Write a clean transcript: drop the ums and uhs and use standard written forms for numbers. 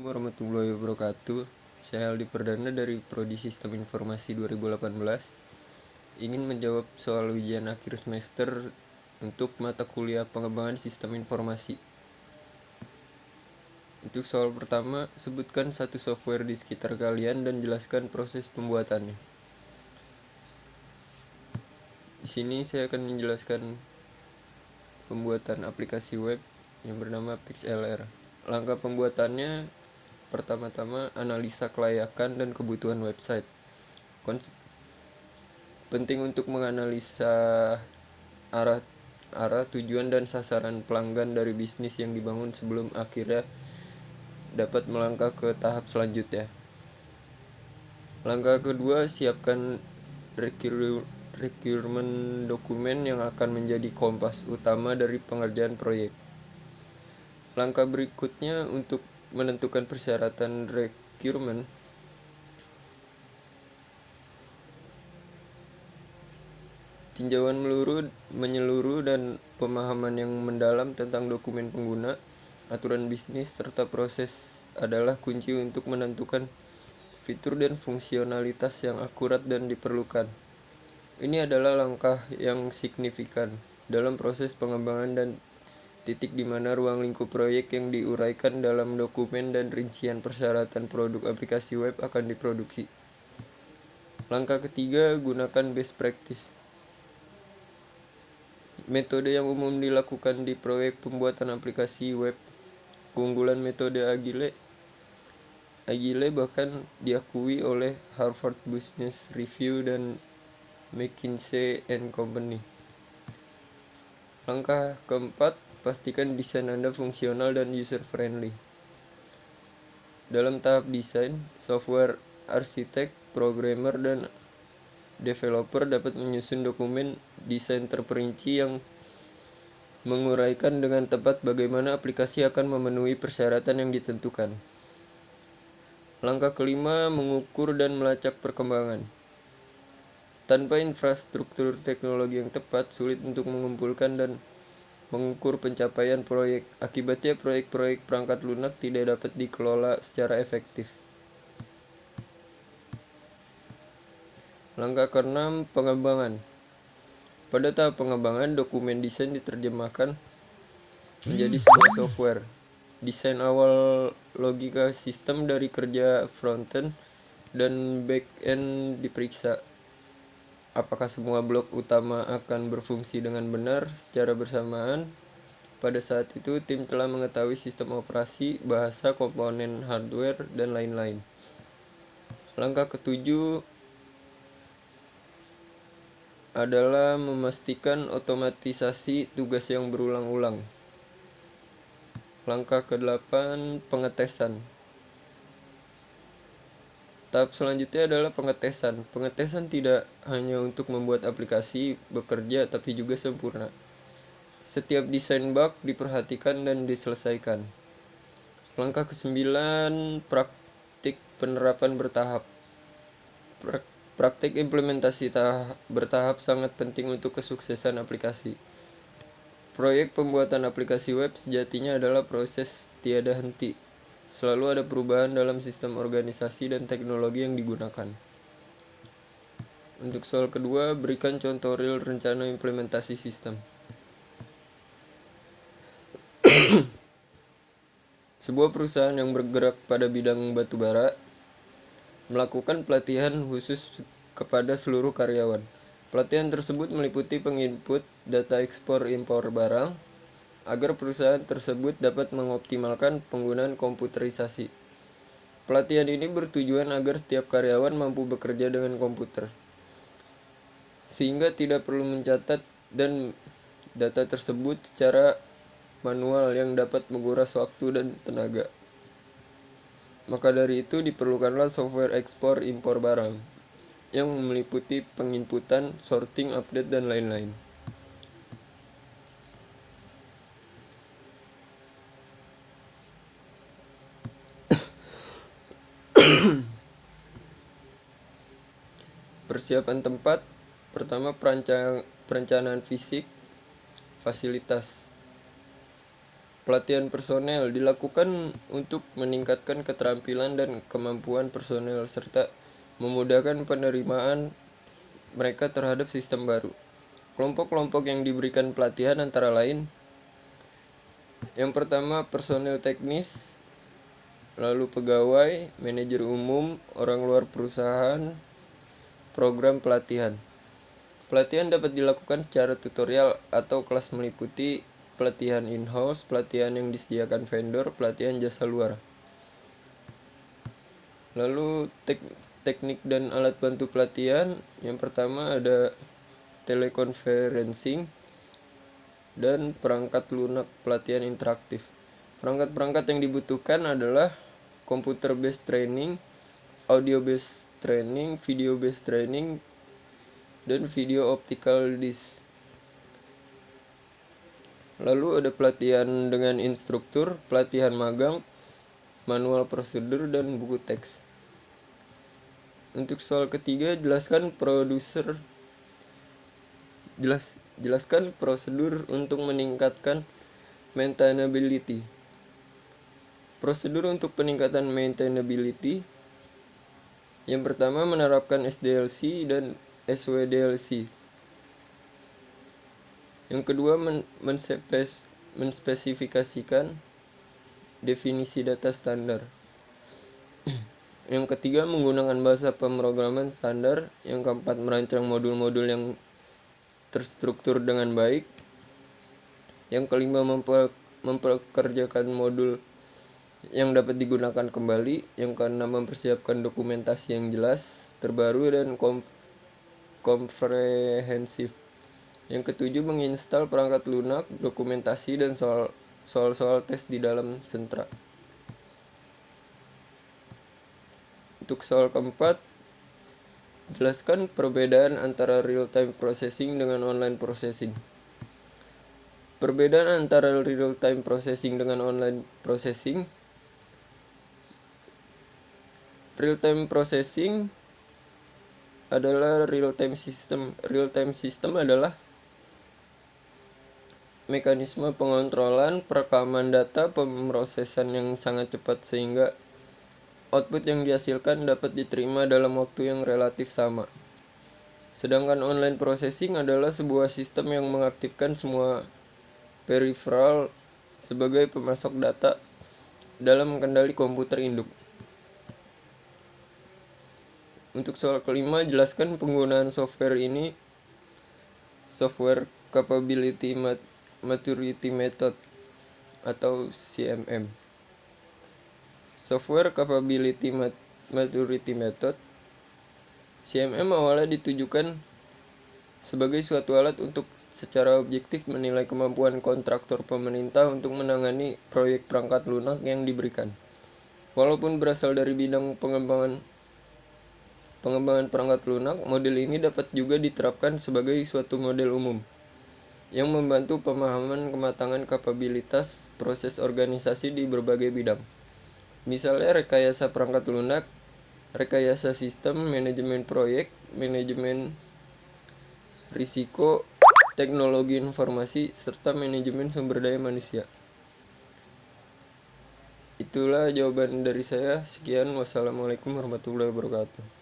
Warahmatullahi wabarakatuh. Saya Aldi Perdana dari Prodi Sistem Informasi 2018. Ingin menjawab soal ujian akhir semester untuk mata kuliah pengembangan sistem informasi. Untuk soal pertama, sebutkan satu software di sekitar kalian dan jelaskan proses pembuatannya. Di sini saya akan menjelaskan pembuatan aplikasi web yang bernama PixLR. Langkah pembuatannya, pertama-tama analisa kelayakan dan kebutuhan website. Penting untuk menganalisa arah tujuan dan sasaran pelanggan dari bisnis yang dibangun sebelum akhirnya dapat melangkah ke tahap selanjutnya. Langkah kedua, siapkan requirement dokumen yang akan menjadi kompas utama dari pengerjaan proyek. Langkah berikutnya untuk menentukan persyaratan requirement. Tinjauan menyeluruh dan pemahaman yang mendalam tentang dokumen pengguna, aturan bisnis, serta proses adalah kunci untuk menentukan fitur dan fungsionalitas yang akurat dan diperlukan. Ini adalah langkah yang signifikan dalam proses pengembangan dan titik di mana ruang lingkup proyek yang diuraikan dalam dokumen dan rincian persyaratan produk aplikasi web akan diproduksi. Langkah ketiga, gunakan best practice. Metode yang umum dilakukan di proyek pembuatan aplikasi web. Keunggulan metode Agile bahkan diakui oleh Harvard Business Review dan McKinsey & Company. Langkah keempat, pastikan desain Anda fungsional dan user-friendly. Dalam tahap desain, software arsitek, programmer, dan developer dapat menyusun dokumen desain terperinci yang menguraikan dengan tepat bagaimana aplikasi akan memenuhi persyaratan yang ditentukan. Langkah kelima, mengukur dan melacak perkembangan. Tanpa infrastruktur teknologi yang tepat, sulit untuk mengumpulkan dan mengukur pencapaian proyek. Akibatnya, proyek-proyek perangkat lunak tidak dapat dikelola secara efektif. Langkah keenam, pengembangan. Pada tahap pengembangan, dokumen desain diterjemahkan menjadi sebuah software. Desain awal logika sistem dari kerja frontend dan back-end diperiksa. Apakah semua blok utama akan berfungsi dengan benar secara bersamaan? Pada saat itu, tim telah mengetahui sistem operasi, bahasa, komponen hardware, dan lain-lain. Langkah ketujuh adalah memastikan otomatisasi tugas yang berulang-ulang. Langkah ke-8, pengetesan. Tahap selanjutnya adalah pengetesan. Pengetesan tidak hanya untuk membuat aplikasi bekerja, tapi juga sempurna. Setiap desain bug diperhatikan dan diselesaikan. Langkah ke-9, praktik penerapan bertahap. Praktik implementasi bertahap sangat penting untuk kesuksesan aplikasi. Proyek pembuatan aplikasi web sejatinya adalah proses tiada henti. Selalu ada perubahan dalam sistem organisasi dan teknologi yang digunakan. Untuk soal kedua, berikan contoh real rencana implementasi sistem. Sebuah perusahaan yang bergerak pada bidang batubara melakukan pelatihan khusus kepada seluruh karyawan. Pelatihan tersebut meliputi penginput data ekspor-impor barang agar perusahaan tersebut dapat mengoptimalkan penggunaan komputerisasi. Pelatihan ini bertujuan agar setiap karyawan mampu bekerja dengan komputer, sehingga tidak perlu mencatat dan data tersebut secara manual yang dapat menguras waktu dan tenaga. Maka dari itu diperlukanlah software ekspor impor barang yang meliputi penginputan, sorting, update, dan lain-lain. Persiapan tempat. Pertama, perencanaan fisik, fasilitas. Pelatihan personel dilakukan untuk meningkatkan keterampilan dan kemampuan personel serta memudahkan penerimaan mereka terhadap sistem baru. Kelompok-kelompok yang diberikan pelatihan antara lain: yang pertama, personel teknis, lalu pegawai, manajer umum, orang luar perusahaan. Program pelatihan. Pelatihan dapat dilakukan secara tutorial atau kelas meliputi pelatihan in-house, pelatihan yang disediakan vendor, pelatihan jasa luar. Lalu teknik dan alat bantu pelatihan. Yang pertama ada teleconferencing dan perangkat lunak pelatihan interaktif. Perangkat-perangkat yang dibutuhkan adalah computer based training, audio based training, video based training, dan video optical disc. Lalu ada pelatihan dengan instruktur, pelatihan magang, manual prosedur, dan buku teks. Untuk soal ketiga, jelaskan prosedur untuk meningkatkan maintainability. Prosedur untuk peningkatan maintainability: yang pertama, menerapkan SDLC dan SWDLC. Yang kedua, menspesifikasikan definisi data standar. Yang ketiga, menggunakan bahasa pemrograman standar. Yang keempat, merancang modul-modul yang terstruktur dengan baik. Yang kelima, mempekerjakan modul yang dapat digunakan kembali. Yang keenam, mempersiapkan dokumentasi yang jelas, terbaru, dan komprehensif. Yang ketujuh, menginstal perangkat lunak, dokumentasi, dan soal-soal tes di dalam sentra. Untuk soal keempat, jelaskan perbedaan antara real-time processing dengan online processing. Perbedaan antara real-time processing dengan online processing: real-time processing adalah real-time system. Real-time system adalah mekanisme pengontrolan perekaman data pemrosesan yang sangat cepat sehingga output yang dihasilkan dapat diterima dalam waktu yang relatif sama. Sedangkan online processing adalah sebuah sistem yang mengaktifkan semua peripheral sebagai pemasok data dalam kendali komputer induk. Untuk soal kelima, jelaskan penggunaan software ini. Software Capability Maturity Method atau CMM. Software Capability Maturity Method (CMM) awalnya ditujukan sebagai suatu alat untuk secara objektif menilai kemampuan kontraktor pemerintah untuk menangani proyek perangkat lunak yang diberikan. Walaupun berasal dari bidang pengembangan perangkat lunak, model ini dapat juga diterapkan sebagai suatu model umum yang membantu pemahaman kematangan kapabilitas proses organisasi di berbagai bidang. Misalnya rekayasa perangkat lunak, rekayasa sistem, manajemen proyek, manajemen risiko, teknologi informasi, serta manajemen sumber daya manusia. Itulah jawaban dari saya. Sekian, wassalamualaikum warahmatullahi wabarakatuh.